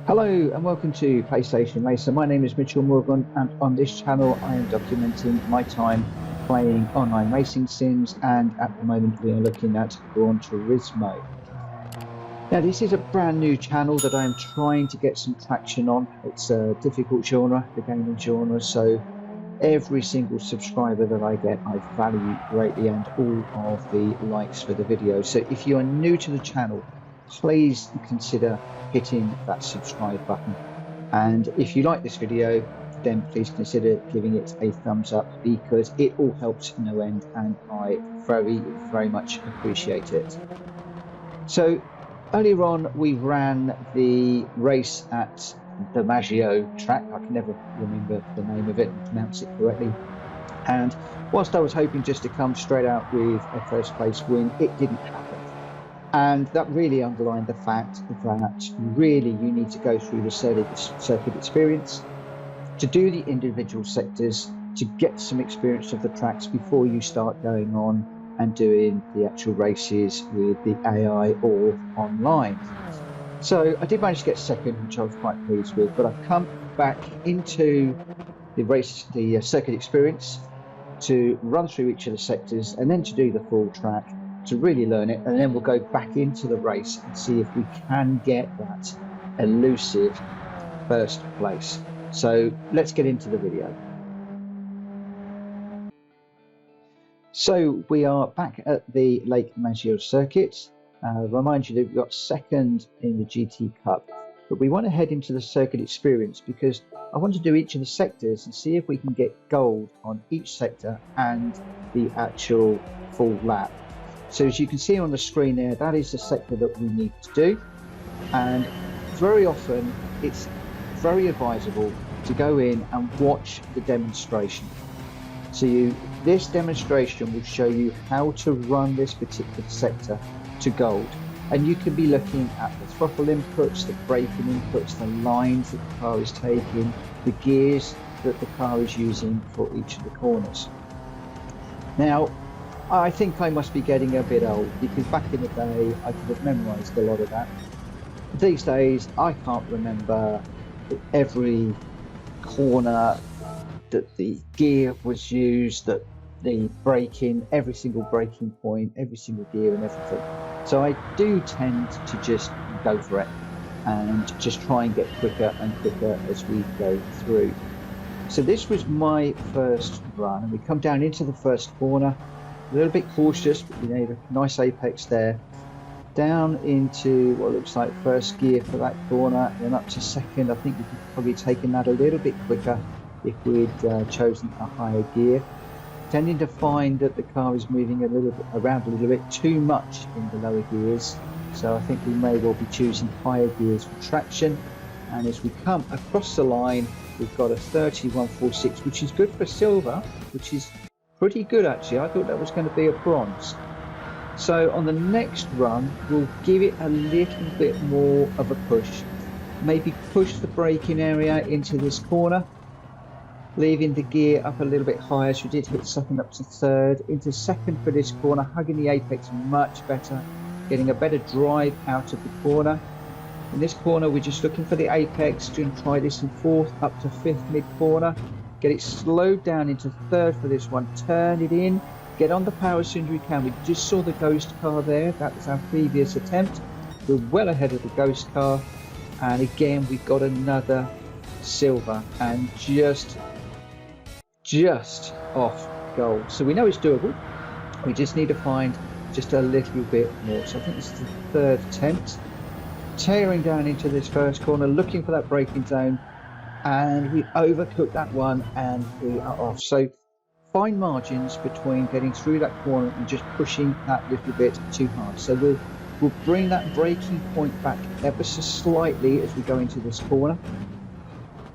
Hello and welcome to PlayStation Racer. My name is Mitchell Morgan, and on this channel I am documenting my time playing online racing sims, and at the moment we are looking at Gran Turismo. Now this is a brand new channel that I am trying to get some traction on. It's a difficult genre, the gaming genre, so every single subscriber that I get I value greatly, and all of the likes for the video. So if you are new to the channel, please consider hitting that subscribe button, and if you like this video then please consider giving it a thumbs up, because it all helps no end and I very much appreciate it. So earlier on we ran the race at the Maggiore track. I can never remember the name of it and pronounce it correctly, and whilst I was hoping just to come straight out with a first place win, it didn't happen. And that really underlined the fact that really you need to go through the circuit experience to do the individual sectors, to get some experience of the tracks before you start going on and doing the actual races with the AI or online. So I did manage to get second, which I was quite pleased with, but I've come back into the circuit experience to run through each of the sectors and then to do the full track, to really learn it, and then we'll go back into the race and see if we can get that elusive first place. So let's get into the video. So we are back at the Lake Maggiore circuit. Remind you that we got second in the GT Cup, but we want to head into the circuit experience because I want to do each of the sectors and see if we can get gold on each sector and the actual full lap. So as you can see on the screen there, that is the sector that we need to do, and very often it's very advisable to go in and watch the demonstration. So this demonstration will show you how to run this particular sector to gold, and you can be looking at the throttle inputs, the braking inputs, the lines that the car is taking, the gears that the car is using for each of the corners. Now I think I must be getting a bit old, because back in the day I could have memorized a lot of that. These days I can't remember every corner that the gear was used, that the braking, every single braking point, every single gear and everything. So I do tend to just go for it and just try and get quicker and quicker as we go through. So this was my first run, and we come down into the first corner, a little bit cautious, but we need a nice apex there. Down into what looks like first gear for that corner, then up to second. I think we could probably taken that a little bit quicker if we'd chosen a higher gear. Tending to find that the car is moving around a little bit too much in the lower gears, so I think we may well be choosing higher gears for traction. And as we come across the line, we've got a 31.46, which is good for silver, which is pretty good actually. I thought that was going to be a bronze. So on the next run we'll give it a little bit more of a push, maybe push the braking area into this corner, leaving the gear up a little bit higher, so we did hit second up to third, into second for this corner, hugging the apex much better, getting a better drive out of the corner. In this corner we're just looking for the apex, to try this in fourth up to fifth mid corner, get it slowed down into third for this one, turn it in, get on the power as soon as we can. We just saw the ghost car there, that was our previous attempt. We're well ahead of the ghost car, and again we've got another silver and just off gold. So we know it's doable, we just need to find just a little bit more. So I think this is the third attempt, tearing down into this first corner, looking for that braking zone, and we overcooked that one and we are off. So fine margins between getting through that corner and just pushing that little bit too hard. So we'll bring that braking point back ever so slightly as we go into this corner.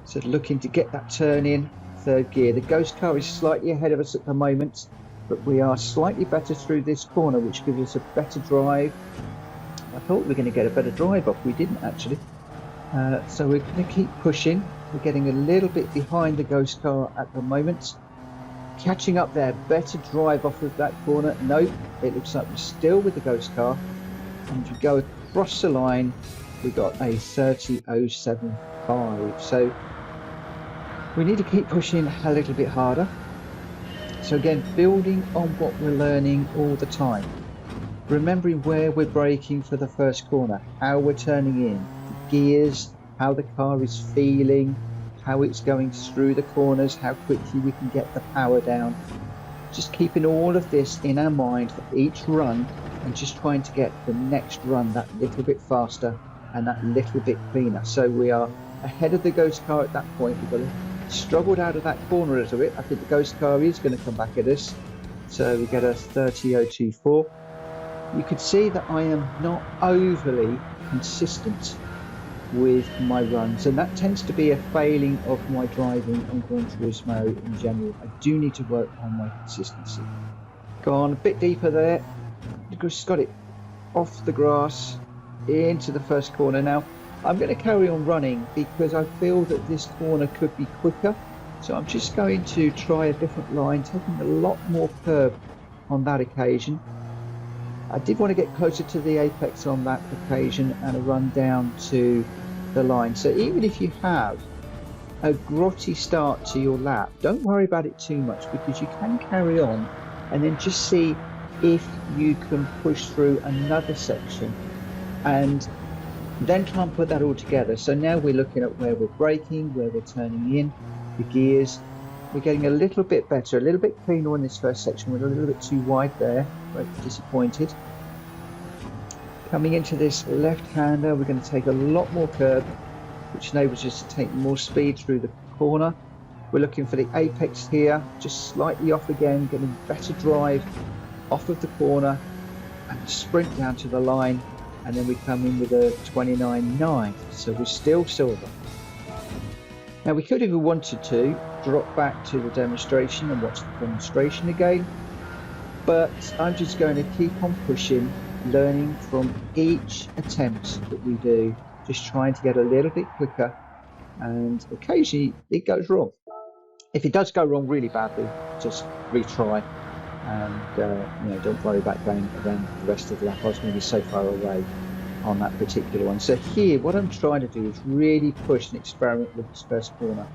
So looking to get that turn in third gear. The ghost car is slightly ahead of us at the moment, but we are slightly better through this corner, which gives us a better drive. I thought we were going to get a better drive off, we didn't actually. So we're going to keep pushing. We're getting a little bit behind the ghost car at the moment. Catching up there, better drive off of that corner. Nope, it looks like we're still with the ghost car. And we go across the line, we got a 30.075. So we need to keep pushing a little bit harder. So again, building on what we're learning all the time. Remembering where we're braking for the first corner, how we're turning in, the gears, how the car is feeling, how it's going through the corners, how quickly we can get the power down. Just keeping all of this in our mind for each run and just trying to get the next run that little bit faster and that little bit cleaner. So we are ahead of the ghost car at that point. We've got to struggled out of that corner a little bit. I think the ghost car is going to come back at us. So we get a 30.024. You could see that I am not overly consistent with my runs, and that tends to be a failing of my driving on Gran Turismo in general. I do need to work on my consistency. Gone a bit deeper there, just got it off the grass into the first corner. Now I'm going to carry on running because I feel that this corner could be quicker, so I'm just going to try a different line, taking a lot more curb on that occasion. I did want to get closer to the apex on that occasion and a run down to the line. So even if you have a grotty start to your lap, don't worry about it too much, because you can carry on and then just see if you can push through another section and then try and put that all together. So now we're looking at where we're braking, where we're turning in, the gears. We're getting a little bit better, a little bit cleaner on this first section. We're a little bit too wide there, very disappointed. Coming into this left-hander, we're going to take a lot more curb, which enables us to take more speed through the corner. We're looking for the apex here, just slightly off again, getting better drive off of the corner and sprint down to the line, and then we come in with a 29.9, so we're still silver. Now we could, if we wanted to, drop back to the demonstration and watch the demonstration again, but I'm just going to keep on pushing, learning from each attempt that we do, just trying to get a little bit quicker, and occasionally it goes wrong. If it does go wrong really badly, just retry, and don't worry about going around the rest of the lap. I was going to be so far away on that particular one. So here what I'm trying to do is really push and experiment with this first corner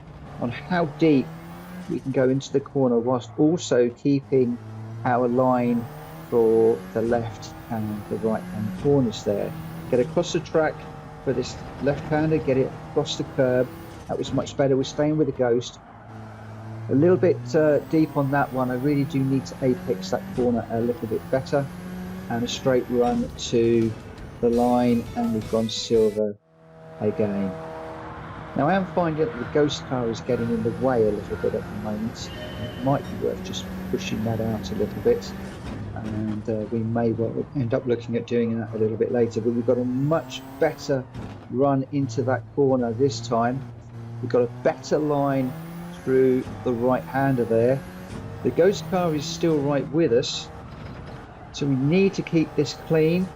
on how deep we can go into the corner whilst also keeping our line for the left and the right hand corners there. Get across the track for this left hander, get it across the curb. That was much better. We're staying with the ghost. A little bit deep on that one. I really do need to apex that corner a little bit better, and a straight run to the line, and we've gone silver again. Now I am finding that the ghost car is getting in the way a little bit at the moment. It might be worth just pushing that out a little bit, and we may well end up looking at doing that a little bit later. But we've got a much better run into that corner this time. We've got a better line through the right hander there. The ghost car is still right with us, so we need to keep this clean.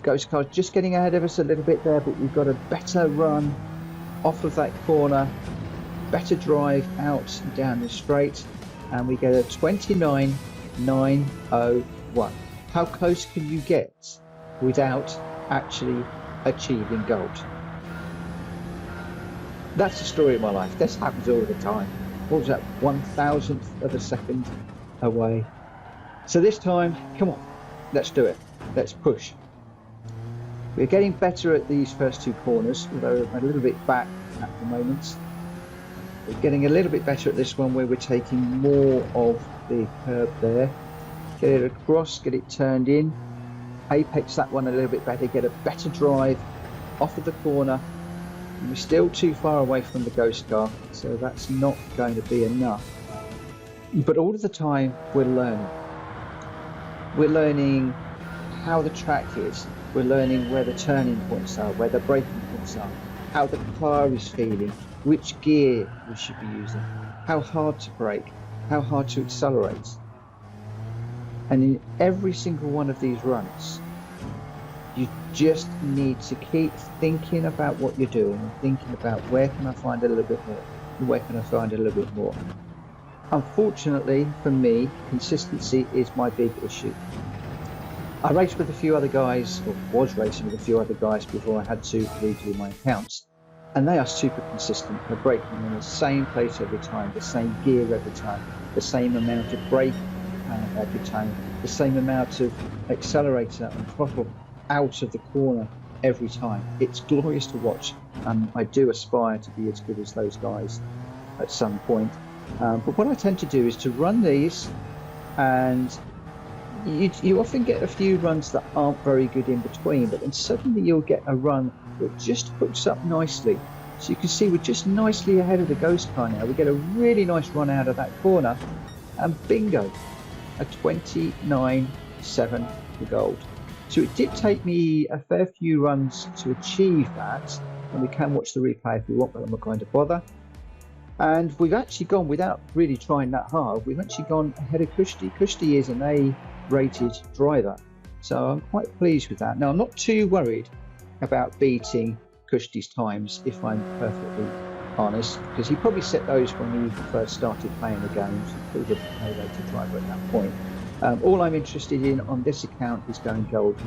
Ghost car's just getting ahead of us a little bit there, but we've got a better run off of that corner, better drive out and down the straight, and we get a 29.901. How close can you get without actually achieving gold? That's the story of my life. This happens all the time. What was that, 1,000th of a second away? So this time, come on, let's do it. Let's push. We're getting better at these first two corners, although a little bit back at the moment. We're getting a little bit better at this one where we're taking more of the curb there. Get it across, get it turned in, apex that one a little bit better, get a better drive off of the corner. And we're still too far away from the ghost car, so that's not going to be enough. But all of the time we're learning. We're learning how the track is. We're learning where the turning points are, where the braking points are, how the car is feeling, which gear we should be using, how hard to brake, how hard to accelerate. And in every single one of these runs, you just need to keep thinking about what you're doing and thinking about where can I find a little bit more, and where can I find a little bit more. Unfortunately for me, consistency is my big issue. I raced with a few other guys, or was racing with a few other guys before I had to redo my accounts, and they are super consistent. They're braking in the same place every time, the same gear every time, the same amount of brake every time, the same amount of accelerator and throttle out of the corner every time. It's glorious to watch, and I do aspire to be as good as those guys at some point. But what I tend to do is to run these, and you often get a few runs that aren't very good in between, but then suddenly you'll get a run that just hooks up nicely. So you can see we're just nicely ahead of the ghost car now. We get a really nice run out of that corner, and bingo, a 29.7 for gold. So it did take me a fair few runs to achieve that, and we can watch the replay if we want, but I'm not going to bother. And we've actually gone, without really trying that hard, we've actually gone ahead of Kushti. Kushti is an A-rated driver, so I'm quite pleased with that. Now, I'm not too worried about beating Kushti's times, if I'm perfectly honest, because he probably set those when he first started playing the games. He was an A-rated driver at that point. All I'm interested in on this account is going gold.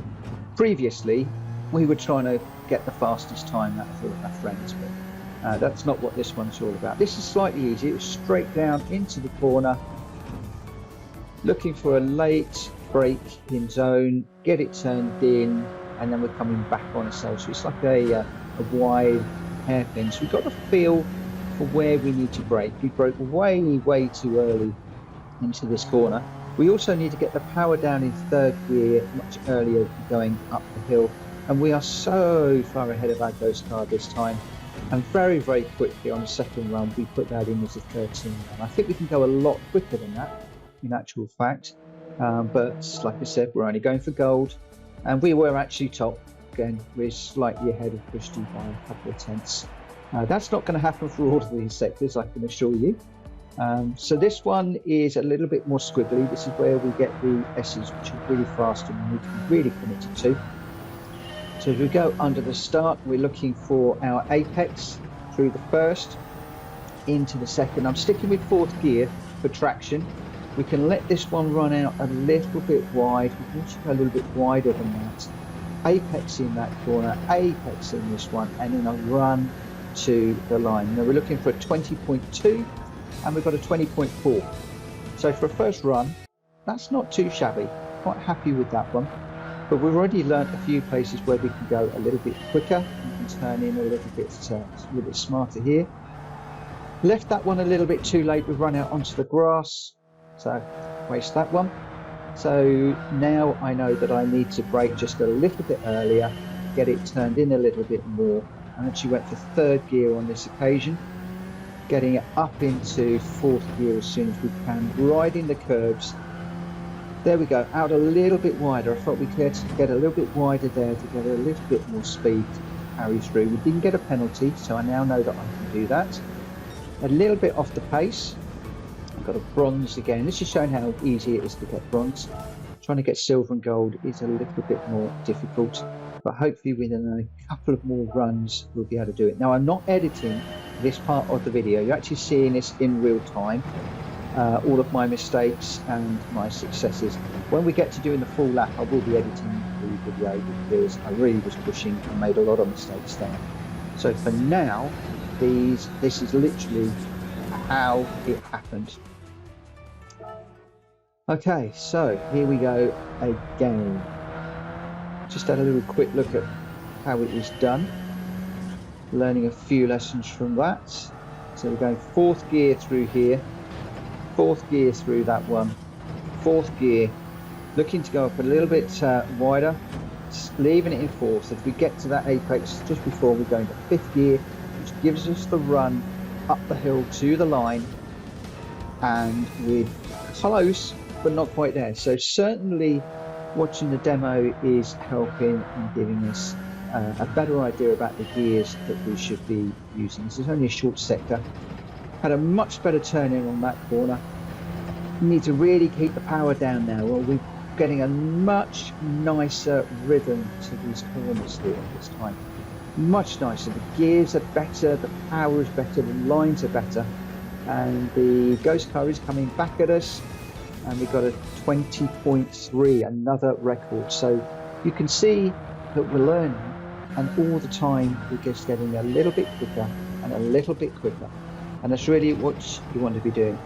Previously, we were trying to get the fastest time out of all of our friends, but that's not what this one's all about. This is slightly easier. It's straight down into the corner, looking for a late break in zone, get it turned in, and then we're coming back on ourselves. So it's like a wide hairpin. So we've got to feel for where we need to brake. We broke way too early into this corner. We also need to get the power down in third gear much earlier going up the hill. And we are so far ahead of our ghost car this time. And very quickly on the second run, we put that in as a 13. And I think we can go a lot quicker than that, in actual fact. But like I said, we're only going for gold. And we were actually top. Again, we're slightly ahead of Kushti by a couple of tenths. That's not going to happen for all of these sectors, I can assure you. So this one is a little bit more squiggly. This is where we get the S's, which are really fast and we need to be really committed to. So as we go under the start, we're looking for our apex through the first, into the second. I'm sticking with fourth gear for traction. We can let this one run out a little bit wide. We can actually go a little bit wider than that. Apex in that corner, apex in this one, and then a run to the line. Now we're looking for a 20.2 and we've got a 20.4. So for a first run, that's not too shabby. Quite happy with that one. But we've already learnt a few places where we can go a little bit quicker. We can turn in a little bit smarter here. Left that one a little bit too late. We've run out onto the grass, so waste that one. So now I know that I need to brake just a little bit earlier, get it turned in a little bit more, and actually went for third gear on this occasion, getting it up into fourth gear as soon as we can, riding the curbs. There we go, out a little bit wider. I thought we could get a little bit wider there to get a little bit more speed to carry through. We didn't get a penalty, so I now know that I can do that. A little bit off the pace. I've got a bronze again. This is showing how easy it is to get bronze. Trying to get silver and gold is a little bit more difficult, but hopefully within a couple of more runs we'll be able to do it. Now I'm not editing this part of the video. You're actually seeing this in real time. All of my mistakes and my successes. When we get to doing the full lap, I will be editing the video because I really was pushing and made a lot of mistakes there. So for now, this is literally how it happened. Okay, so here we go again. Just had a little quick look at how it was done. Learning a few lessons from that. So we're going fourth gear through here. Fourth gear through that one, fourth gear, looking to go up a little bit wider, leaving it in fourth. If we get to that apex just before we go into fifth gear, which gives us the run up the hill to the line, and we're close but not quite there. So certainly watching the demo is helping and giving us a better idea about the gears that we should be using. This is only a short sector. Had a much better turn in on that corner. Need to really keep the power down now. Well, we're getting a much nicer rhythm to these corners here this time. Much nicer. The gears are better, the power is better, the lines are better, and the ghost car is coming back at us. and we got a 20.3, another record. So you can see that we're learning, and all the time we're just getting a little bit quicker and a little bit quicker, and that's really what you want to be doing.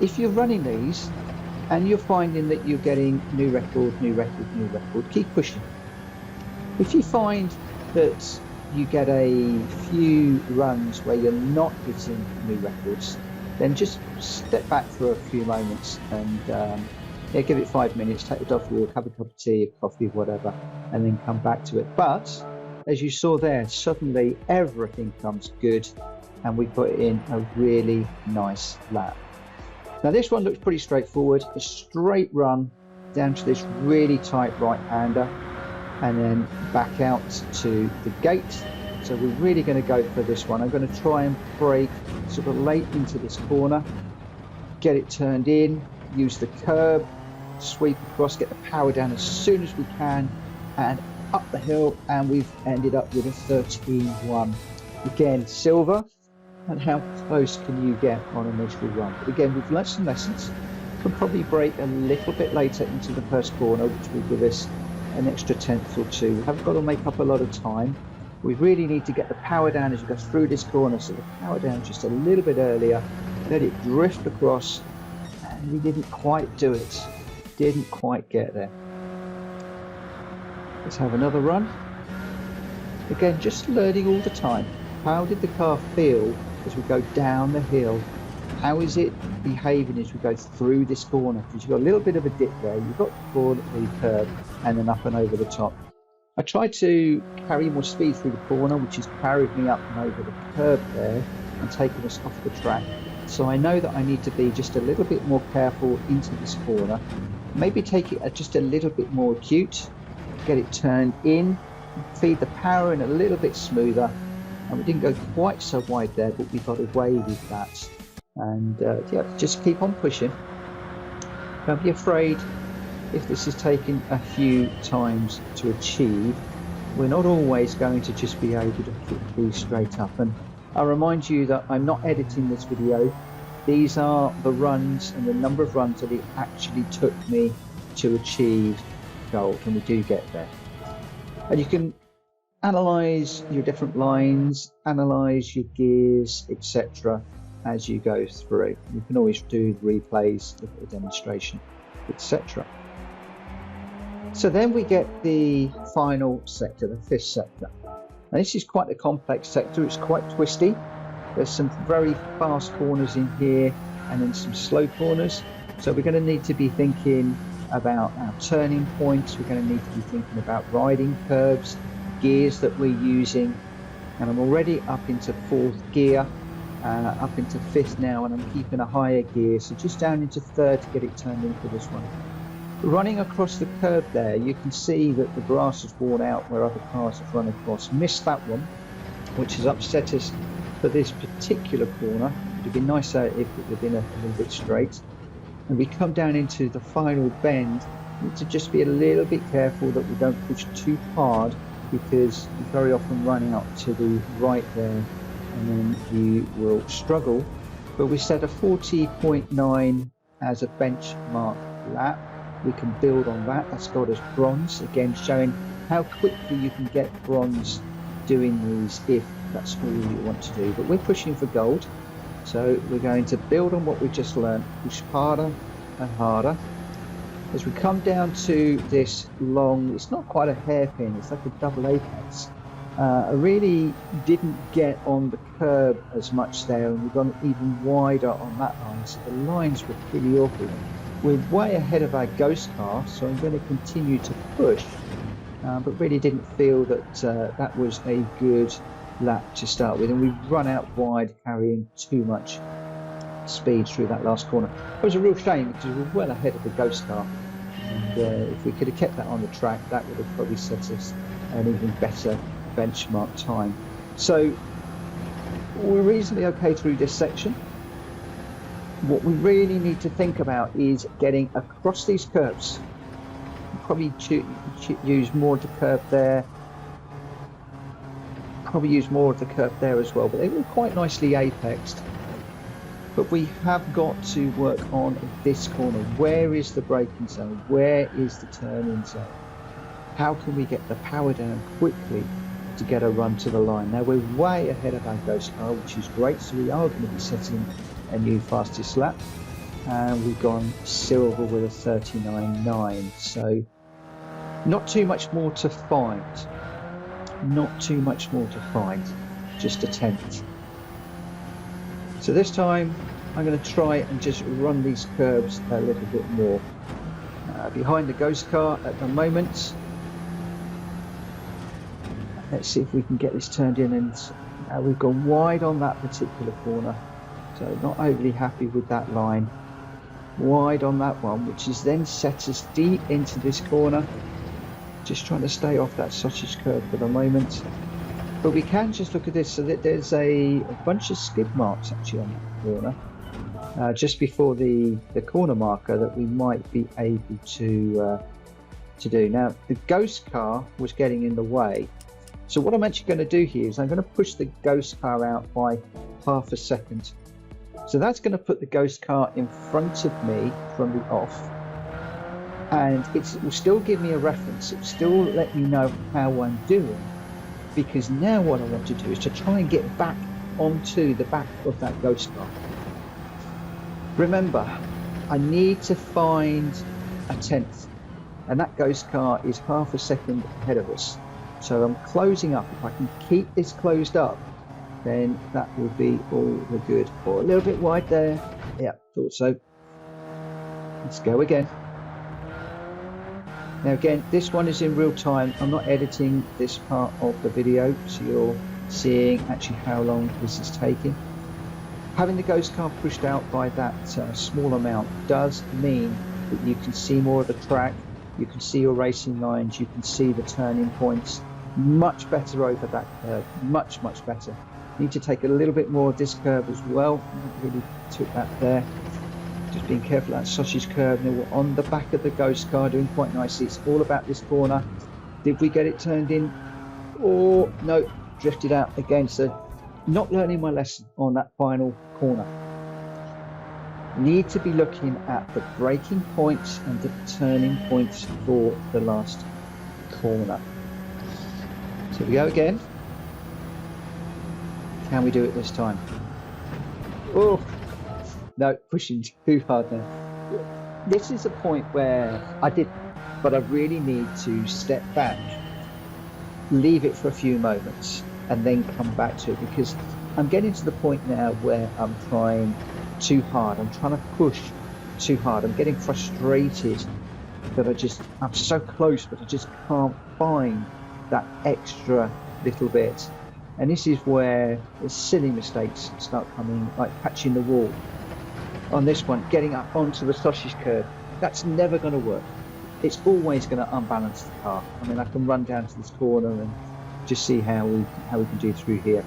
If you're running these and you're finding that you're getting new record, keep pushing. If you find that you get a few runs where you're not hitting new records, then just step back for a few moments and yeah, give it 5 minutes, take the dog for a walk, have a cup of tea, a coffee, whatever, and then come back to it. But as you saw there, suddenly everything comes good and we put in a really nice lap. Now this one looks pretty straightforward, a straight run down to this really tight right-hander and then back out to the gate. So we're really going to go for this one. I'm going to try and brake sort of late into this corner, get it turned in, use the curb, sweep across, get the power down as soon as we can, and up the hill, and we've ended up with a 13.1. Again, silver, and how close can you get on an initial run? But again, we've learned some lessons. Can probably brake a little bit later into the first corner, which will give us an extra tenth or two. We haven't got to make up a lot of time. We really need to get the power down as you go through this corner, so the power down just a little bit earlier, let it drift across, and we didn't quite do it. Didn't quite get there. Let's have another run. Again, just learning all the time. How did the car feel as we go down the hill? How is it behaving as we go through this corner? Because you've got a little bit of a dip there. You've got the curve and then up and over the top. I tried to carry more speed through the corner, which has carried me up and over the curb there and taken us off the track. So I know that I need to be just a little bit more careful into this corner. Maybe take it just a little bit more acute, get it turned in, feed the power in a little bit smoother. And we didn't go quite so wide there, but we got away with that. And yeah, just keep on pushing. Don't be afraid if this is taking a few times to achieve. We're not always going to just be able to hit these straight up. And I'll remind you that I'm not editing this video. These are the runs and the number of runs that it actually took me to achieve gold, and we do get there. And you can analyze your different lines, analyze your gears, etc. as you go through. You can always do replays, look at the demonstration, etc. So then we get the final sector, the fifth sector. Now this is quite a complex sector, it's quite twisty. There's some very fast corners in here and then some slow corners. So we're going to need to be thinking about our turning points, we're going to need to be thinking about riding curves, gears that we're using, and I'm already up into fourth gear, up into fifth now, and I'm keeping a higher gear, so just down into third to get it turned in for this one. Running across the curb there, you can see that the grass has worn out where other cars have run across. Missed that one, which has upset us for this particular corner. It would have been nicer if it had been a little bit straight. And we come down into the final bend. We need to just be a little bit careful that we don't push too hard, because you very often run out to the right there and then you will struggle. But we set a 40.9 as a benchmark lap. We can build on that. That's got us bronze, again showing how quickly you can get bronze doing these if that's all you want to do. But we're pushing for gold, so we're going to build on what we just learned, push harder and harder. As we come down to this long, it's not quite a hairpin, it's like a double apex. I really didn't get on the curb as much there, and we've gone even wider on that line, so the lines were pretty awkward. We're way ahead of our ghost car, so I'm going to continue to push, but really didn't feel that that was a good lap to start with, and we run out wide carrying too much speed through that last corner. It was a real shame because we were well ahead of the ghost car, and if we could have kept that on the track, that would have probably set us an even better benchmark time. So we're reasonably okay through this section. What we really need to think about is getting across these curves. Probably use more of the curve there. Probably use more of the curve there as well, but they were quite nicely apexed. But we have got to work on this corner. Where is the braking zone? Where is the turning zone? How can we get the power down quickly to get a run to the line? Now we're way ahead of our ghost car, which is great. So we are going to be setting a new fastest lap. And we've gone silver with a 39.9. So not too much more to find. Not too much more to find. Just a 10th. So this time I'm going to try and just run these curbs a little bit more. Behind the ghost car at the moment. Let's see if we can get this turned in, and we've gone wide on that particular corner. So not overly happy with that line. Wide on that one, which is then set us deep into this corner. Just trying to stay off that sausage curve for the moment. But we can just look at this, so that there's a bunch of skid marks actually on that corner. Just before the corner marker that we might be able to do. Now, the ghost car was getting in the way. So what I'm actually going to do here is I'm going to push the ghost car out by half a second. So that's going to put the ghost car in front of me from the off. And it will still give me a reference. It will still let me know how I'm doing. Because now what I want to do is to try and get back onto the back of that ghost car. Remember, I need to find a 10th. And that ghost car is half a second ahead of us. So I'm closing up. If I can keep this closed up, then that will be all the good. Or a little bit wide there. Yeah, thought so. Let's go again. Now again, this one is in real time. I'm not editing this part of the video, so you're seeing actually how long this is taking. Having the ghost car pushed out by that small amount does mean that you can see more of the track, you can see your racing lines, you can see the turning points much better over that curve, much better. Need to take a little bit more of this curve as well. Really took that there. Just being careful of that sausage curve. Now we're on the back of the ghost car, doing quite nicely. It's all about this corner. Did we get it turned in? Oh no, drifted out again. So not learning my lesson on that final corner. Need to be looking at the braking points and the turning points for the last corner. So here we go again. Can we do it this time? Oh no, pushing too hard now. This is a point where I did, but I really need to step back, leave it for a few moments, and then come back to it, because I'm getting to the point now where I'm trying too hard. I'm trying to push too hard. I'm getting frustrated that I'm so close, but I just can't find that extra little bit. And this is where the silly mistakes start coming, like catching the wall. On this one, getting up onto the sausage curve, that's never going to work. It's always going to unbalance the car. I mean, I can run down to this corner and just see how we can do through here.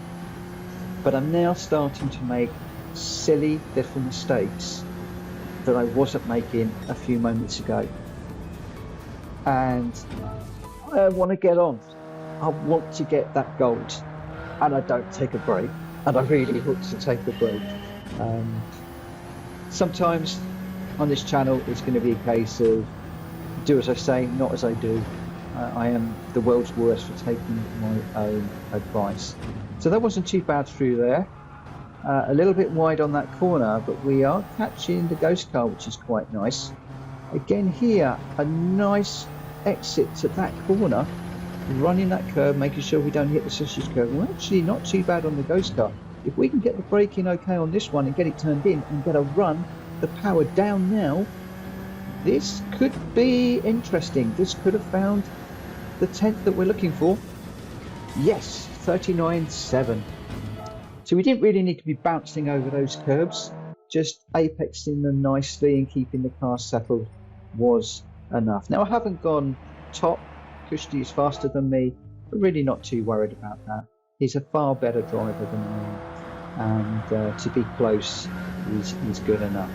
But I'm now starting to make silly little mistakes that I wasn't making a few moments ago. And I want to get on. I want to get that gold. And I don't take a break. And I really want to take a break. Sometimes on this channel it's going to be a case of do as I say, not as I do. I am the world's worst for taking my own advice. So that wasn't too bad through there. A little bit wide on that corner, but we are catching the ghost car, which is quite nice. Again here, a nice exit to that corner, running that curve, making sure we don't hit the sausage curve. We're actually not too bad on the ghost car. If we can get the braking okay on this one and get it turned in and get a run, the power down now, this could be interesting. This could have found the 10th that we're looking for. Yes, 39.7. So we didn't really need to be bouncing over those curbs. Just apexing them nicely and keeping the car settled was enough. Now I haven't gone top. Kushti is faster than me, but really not too worried about that. He's a far better driver than me, and to be close is good enough.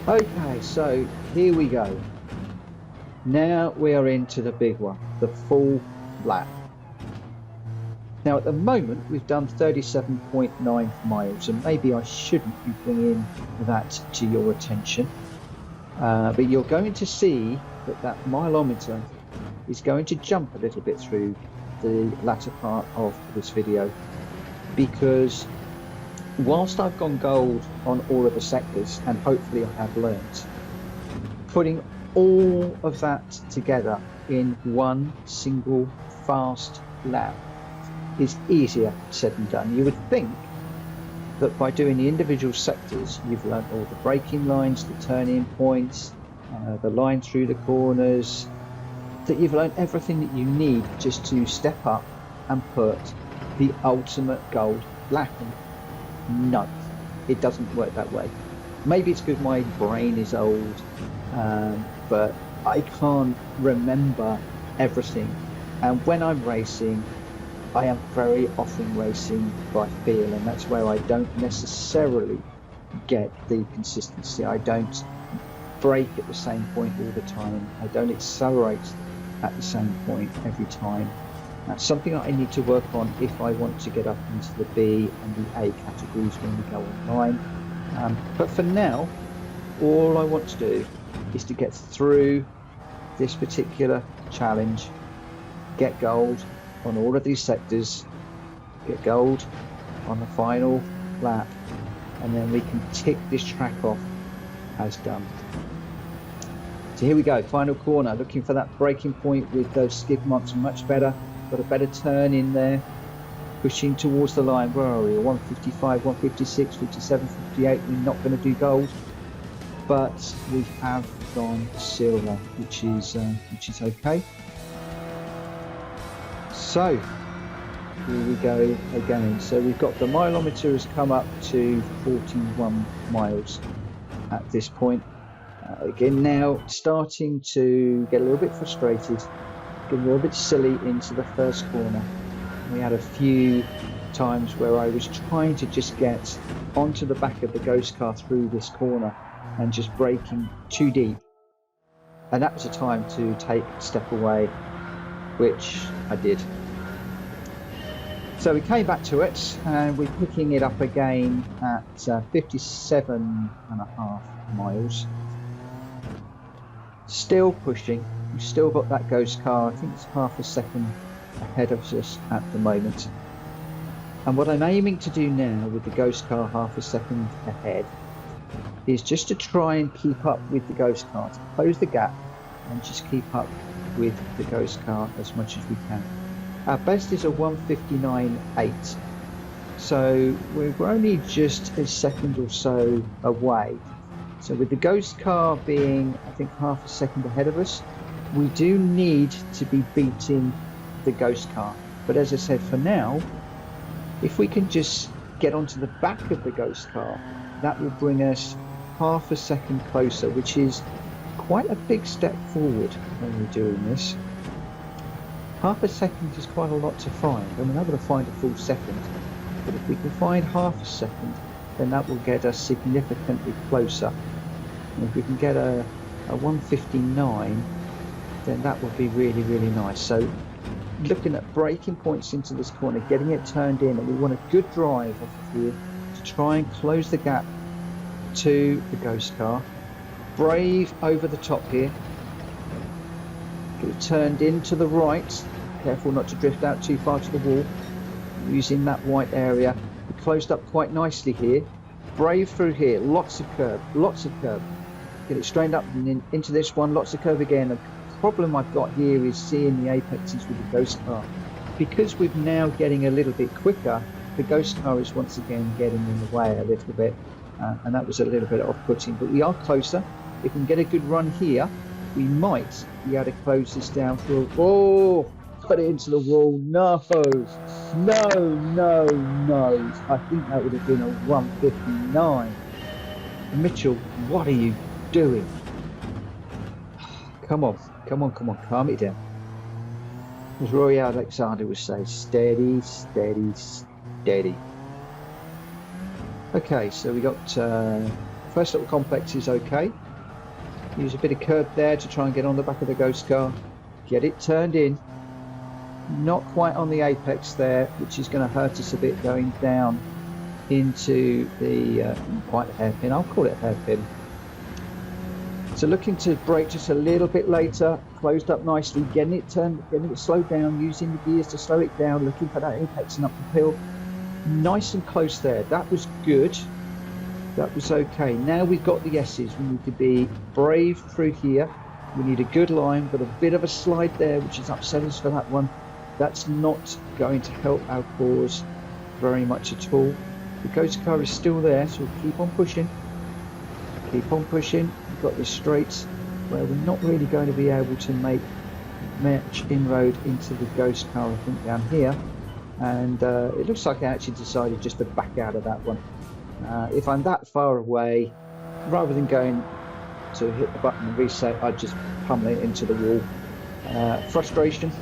Okay, so here we go. Now we are into the big one, the full lap. Now at the moment we've done 37.9 miles, and maybe I shouldn't be bringing that to your attention, but you're going to see that that mileometer is going to jump a little bit through the latter part of this video, because whilst I've gone gold on all of the sectors, and hopefully I have learnt, putting all of that together in one single fast lap is easier said than done. You would think that by doing the individual sectors, you've learnt all the braking lines, the turning points, the line through the corners, that you've learnt everything that you need just to step up and put the ultimate gold lap in. No, it doesn't work that way. Maybe it's because my brain is old, but I can't remember everything. And when I'm racing, I am very often racing by feel, and that's where I don't necessarily get the consistency. I don't brake at the same point all the time. I don't accelerate at the same point every time. That's something that I need to work on if I want to get up into the B and the A categories when we go online. But for now, all I want to do is to get through this particular challenge, get gold on all of these sectors, get gold on the final lap, and then we can tick this track off as done. So here we go, final corner, looking for that braking point with those skid marks much better. Got a better turn in there, pushing towards the line. Where are we? 155, 156, 57, 58. We're not going to do gold, but we have gone silver, which is okay. So here we go again. So we've got the mileometer has come up to 41 miles at this point. Again, now starting to get a little bit frustrated, get a little bit silly into the first corner. We had a few times where I was trying to just get onto the back of the ghost car through this corner and just braking too deep. And that was a time to take a step away, which I did. So we came back to it, and we're picking it up again at 57.5 miles. Still pushing. We've still got that ghost car. I think it's half a second ahead of us at the moment. And what I'm aiming to do now with the ghost car half a second ahead is just to try and keep up with the ghost car, to close the gap and just keep up with the ghost car as much as we can. Our best is a 1:59.8, so we're only just a second or so away. So with the ghost car being, I think, half a second ahead of us, we do need to be beating the ghost car. But as I said, for now, if we can just get onto the back of the ghost car, that will bring us half a second closer, which is quite a big step forward when we're doing this. Half a second is quite a lot to find. I mean, I'm not going to find a full second, but if we can find half a second, then that will get us significantly closer. And if we can get a 1:59, then that would be really, really nice. So looking at braking points into this corner, getting it turned in, and we want a good drive off of here to try and close the gap to the ghost car. Brave over the top here. Get it turned in to the right. Careful not to drift out too far to the wall. Using that white area. We closed up quite nicely here. Brave through here. Lots of curb. Lots of curb. Get it straightened up and into this one. Lots of curb again. The problem I've got here is seeing the apexes with the ghost car. Because we're now getting a little bit quicker, the ghost car is once again getting in the way a little bit. And that was a little bit off-putting. But we are closer. If we can get a good run here, we might be able to close this down for put it into the wall. No, I think that would have been a 1:59. Mitchell, what are you doing? Come on, calm it down. As Rory Alexander would say, steady. Okay, so we got first little complex is okay. Use a bit of curb there to try and get on the back of the ghost car. Get it turned in. not quite on the apex there, which is going to hurt us a bit going down into the not quite a hairpin, I'll call it a hairpin. So looking to brake just a little bit later, closed up nicely, getting it turned, getting it slowed down, using the gears to slow it down, looking for that apex and up the hill. Nice and close there. That was good. That was okay. Now we've got the S's. We need to be brave through here. We need a good line, but a bit of a slide there, which is upsetting us for that one. That's not going to help our cause very much at all. The ghost car is still there, so we'll keep on pushing. Keep on pushing. We've got the straights where we're not really going to be able to make much inroad into the ghost car, I think, down here. And it looks like I actually decided just to back out of that one. If I'm that far away, rather than going to hit the button and reset, I'd just pummel it into the wall. Frustration.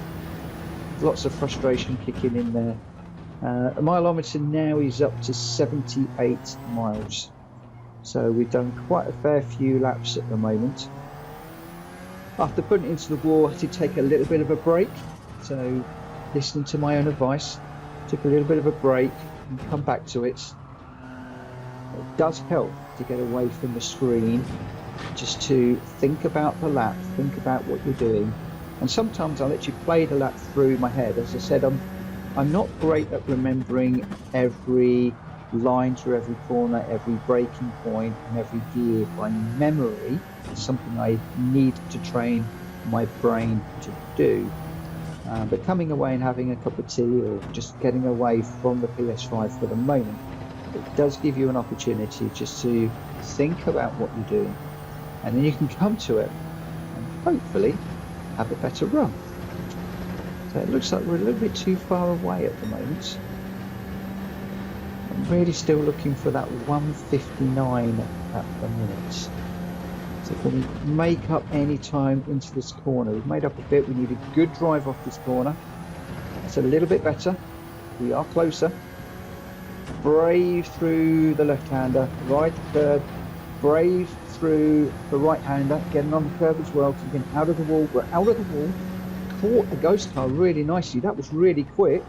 Lots of frustration kicking in there. The mileometer now is up to 78 miles. So we've done quite a fair few laps at the moment. After putting it into the wall, I had to take a little bit of a break. So listening to my own advice, took a little bit of a break and come back to it. It does help to get away from the screen, just to think about the lap, think about what you're doing. And sometimes I'll actually play the lap through my head. As I said, I'm not great at remembering every line through every corner, every braking point and every gear by memory. It's something I need to train my brain to do. But coming away and having a cup of tea or just getting away from the PS5 for the moment, it does give you an opportunity just to think about what you're doing. And then you can come to it and hopefully have a better run. So it looks like we're a little bit too far away at the moment. I'm really still looking for that 159 at the minute. So can we make up any time into this corner? We've made up a bit. We need a good drive off this corner. It's a little bit better. We are closer. Brave through the left-hander, right curb, brave through the right-hander, getting on the curb as well, keeping out of the wall. We're out of the wall. Caught the ghost car really nicely. That was really quick.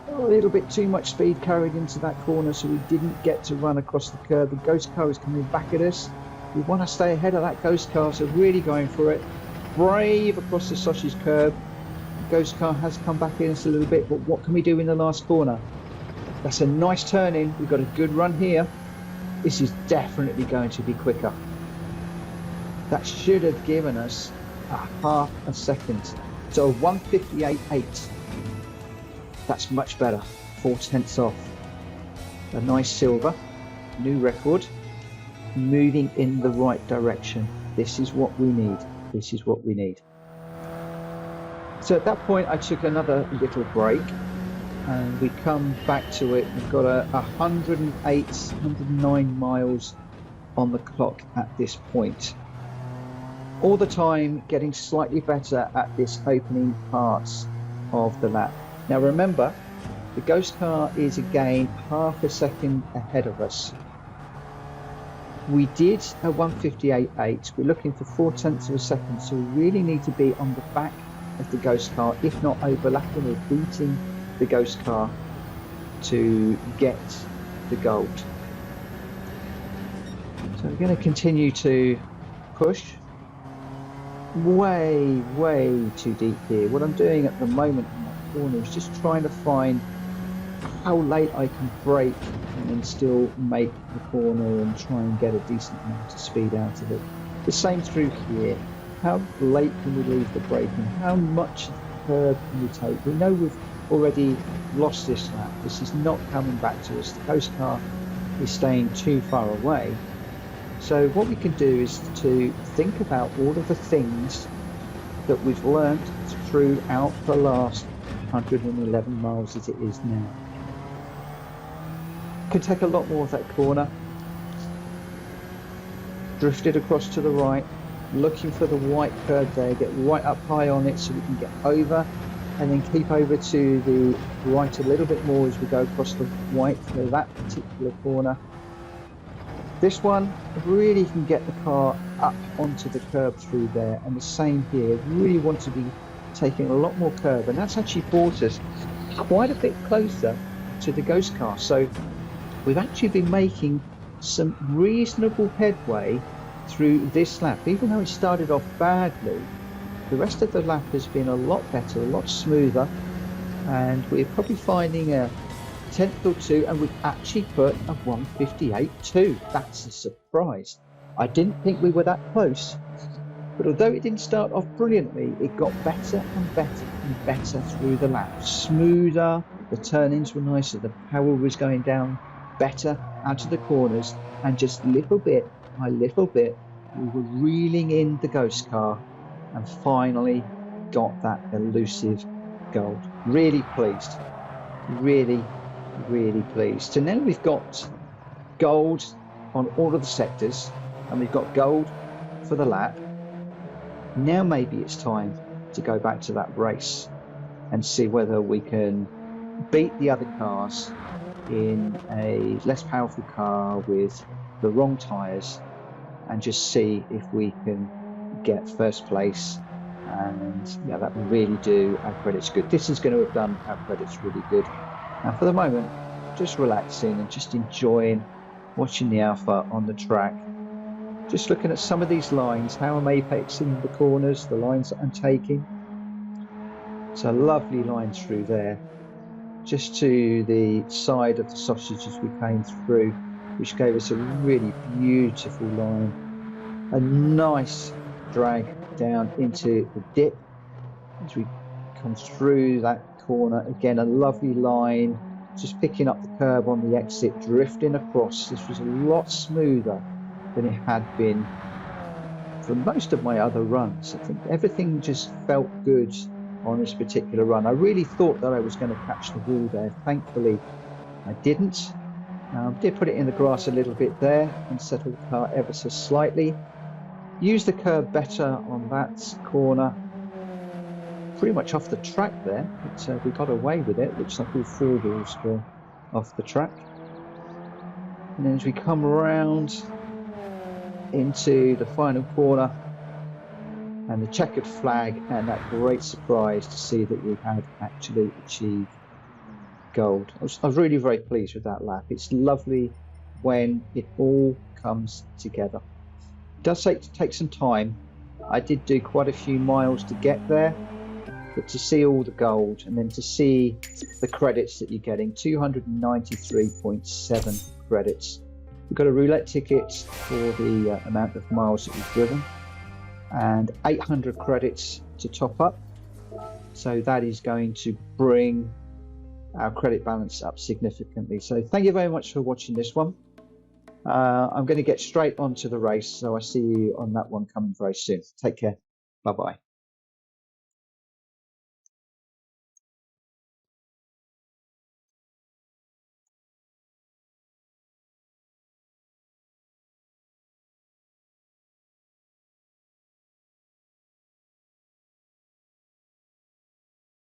A little bit too much speed carried into that corner, so we didn't get to run across the curb. The ghost car is coming back at us. We want to stay ahead of that ghost car, so really going for it. Brave across the sausage curb. The ghost car has come back in us a little bit, but what can we do in the last corner? That's a nice turn in. We've got a good run here. This is definitely going to be quicker. That should have given us a half a second. So 1:58.8. That's much better. 4/10 off. A nice silver. New record. Moving in the right direction. This is what we need. This is what we need. So at that point I took another little break. And we come back to it. We've got a 108, 109 miles on the clock at this point. All the time getting slightly better at this opening parts of the lap. Now remember, the ghost car is again half a second ahead of us. We did a 1:58.8. We're looking for 4/10 of a second, so we really need to be on the back of the ghost car, if not overlapping or beating the ghost car to get the gold. So we're going to continue to push. Way too deep here. What I'm doing at the moment in that corner is just trying to find how late I can brake and then still make the corner and try and get a decent amount of speed out of it. The same through here. How late can we leave the braking? How much curb can we take? We know we've already lost this lap. This is not coming back to us. The ghost car is staying too far away. So what we can do is to think about all of the things that we've learnt throughout the last 111 miles as it is now. Could take a lot more of that corner. Drifted across to the right, looking for the white curb there, get right up high on it so we can get over and then keep over to the right a little bit more as we go across the white for that particular corner. This one, really can get the car up onto the curb through there, and the same here. Really want to be taking a lot more curve, and that's actually brought us quite a bit closer to the ghost car. So we've actually been making some reasonable headway through this lap. Even though it started off badly, the rest of the lap has been a lot better, a lot smoother, and we're probably finding a tenth or two, and we've actually put a 158.2. That's a surprise. I didn't think we were that close, but although it didn't start off brilliantly, it got better and better and better through the lap. Smoother, the turn-ins were nicer, the power was going down better out of the corners, and just little bit by little bit, we were reeling in the ghost car and finally got that elusive gold. Really pleased, really pleased. So now we've got gold on all of the sectors, and we've got gold for the lap. Now maybe it's time to go back to that race and see whether we can beat the other cars in a less powerful car with the wrong tyres, and just see if we can get first place. And yeah, that will really do our credits good. This is going to have done our credits really good. And for the moment, just relaxing and just enjoying watching the Alpha on the track. Just looking at some of these lines, how I'm apexing the corners, the lines that I'm taking. It's a lovely line through there, just to the side of the sausage as we came through, which gave us a really beautiful line. A nice drag down into the dip as we come through that corner. Again, a lovely line, just picking up the curb on the exit, drifting across. This was a lot smoother than it had been for most of my other runs. I think everything just felt good on this particular run. I really thought that I was going to catch the wall there. Thankfully, I didn't. Did put it in the grass a little bit there and settle the car ever so slightly. Used the curb better on that corner. Pretty much off the track there, but we got away with it. Looks like all four wheels were off the track. And then as we come around into the final corner, and the checkered flag, and that great surprise to see that we had actually achieved gold. I was really very pleased with that lap. It's lovely when it all comes together. It does take some time. I did do quite a few miles to get there, but to see all the gold and then to see the credits that you're getting, 293.7 credits. We've got a roulette ticket for the amount of miles that we've driven, and 800 credits to top up. So that is going to bring our credit balance up significantly. So thank you very much for watching this one. I'm going to get straight onto the race, so I see you on that one coming very soon. Take care. Bye bye.